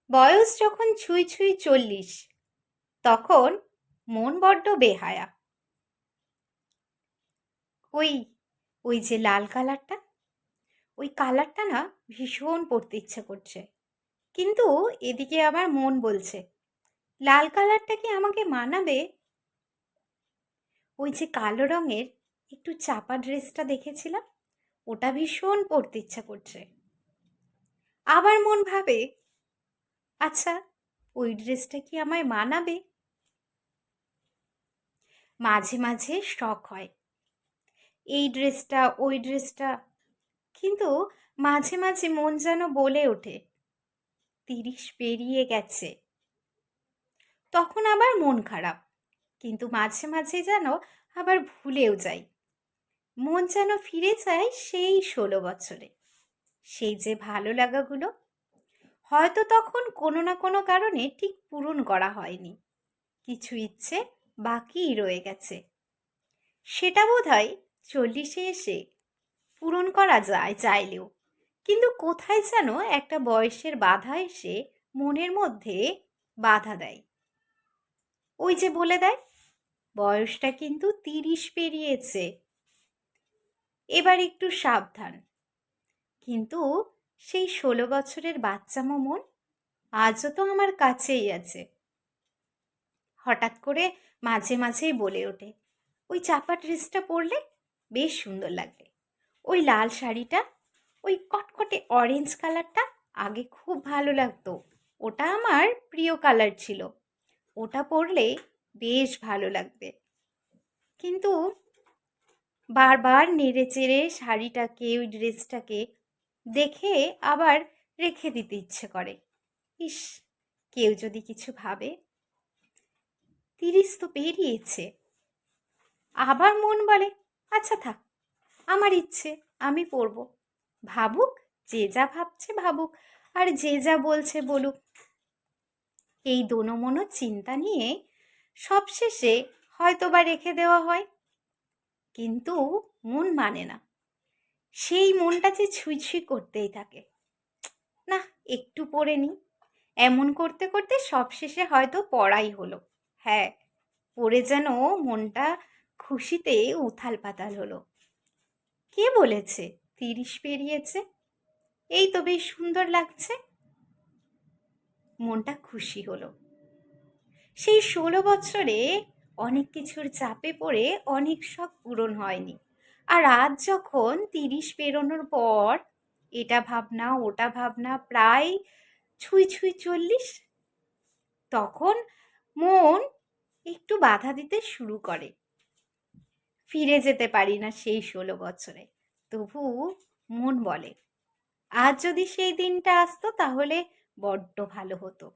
বয়স যখন ছুঁই ছুঁই 40, তখন মন বড্ড বেহায়া। ওই ওই যে লাল কালারটা, ওই কালারটা না ভীষণ পরতে ইচ্ছে করছে। কিন্তু এদিকে আমার মন বলছে, লাল কালারটা কি আমাকে মানাবে? ওই যে কালো রঙের একটু চাপা ড্রেসটা দেখেছিলাম, ওটা ভীষণ পরতে ইচ্ছা করছে। আবার মন ভাবে, আচ্ছা, ওই ড্রেসটা কি আমায় মানাবে? মাঝে মাঝে শখ হয় এই ড্রেসটা ওই ড্রেসটা, কিন্তু মাঝে মাঝে মন যেন বলে ওঠে 30 পেরিয়ে গেছে। তখন আবার মন খারাপ, কিন্তু মাঝে মাঝে যেন আবার ভুলেও যাই। মন যেন ফিরে যায় সেই 16 বছরে, সেই যে ভালো লাগাগুলো হয়তো তখন কোনো না কোনো কারণে ঠিক পূরণ করা হয়নি, কিছু ইচ্ছে বাকিই রয়ে গেছে। সেটা বোধহয় 40-এ এসে পূরণ করা যায় চাইলেও, কিন্তু কোথায় যেন একটা বয়সের বাধা এসে মনের মধ্যে বাধা দেয়। ওই যে বলে দেয়, বয়সটা কিন্তু 30 পেরিয়েছে, এবার একটু সাবধান। কিন্তু সেই 16 বছরের বাচ্চামো মন আজও তো আমার কাছেই আছে। হঠাৎ করে মাঝে মাঝেই বলে ওঠে, ওই চাপা ড্রেসটা পরলে বেশ সুন্দর লাগবে, ওই লাল শাড়িটা, ওই কটকটে অরেঞ্জ কালারটা আগে খুব ভালো লাগতো, ওটা আমার প্রিয় কালার ছিল, ওটা পরলে বেশ ভালো লাগবে। কিন্তু বারবার নেড়ে চেড়ে শাড়িটাকে ওই ড্রেসটাকে দেখে আবার রেখে দিতে ইচ্ছে করে। ইস, কেউ যদি কিছু ভাবে, 30 তো পেরিয়েছে। আবার মন বলে, আচ্ছা থাক, আমার ইচ্ছে, আমি পরব। ভাবুক, যে যা ভাবছে ভাবুক, আর যে যা বলছে বলুক। এই দোনোমনো চিন্তা নিয়ে সবশেষে হয়তোবা রেখে দেওয়া হয়, কিন্তু মন মানে না। সেই মনটা যে ছুঁই ছুঁই করতেই থাকে, না একটু পড়ে নি, এমন করতে করতে সবশেষে হয়তো পড়াই হলো। হ্যাঁ, পড়ে যেন মনটা খুশিতে উথাল পাতাল হলো। কে বলেছে 30 পেরিয়েছে? এই তো বেশ সুন্দর লাগছে। মনটা খুশি হলো। সেই 16 বছরে অনেক কিছুর চাপে পড়ে অনেক শখ পূরণ হয়নি, আর আজ যখন 30 পেরোনোর পর এটা ভাবনা ওটা ভাবনা প্রায় ছুঁই ছুঁই 40, তখন মন একটু বাধা দিতে শুরু করে। ফিরে যেতে পারি না সেই 16 বছরে, তবু মন বলে, আজ যদি সেই দিনটা আসতো তাহলে বড্ড ভালো হতো।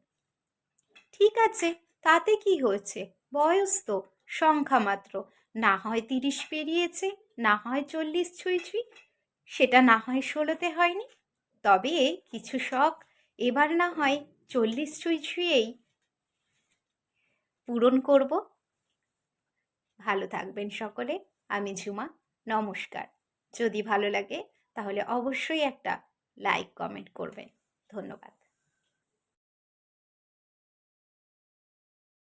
ঠিক আছে, তাতে কি হয়েছে, বয়স তো সংখ্যা মাত্র। না হয় 30 পেরিয়েছে, না হয় 40 ছুঁই ছুঁই, সেটা না হয় 16-তে হয়নি। তবে কিছু শখ এবার না হয় 40 ছুঁই ছুঁয়েই পূরণ করব। ভালো থাকবেন সকলে। আমি ঝুমা। নমস্কার। যদি ভালো লাগে তাহলে অবশ্যই একটা লাইক কমেন্ট করবেন। ধন্যবাদ।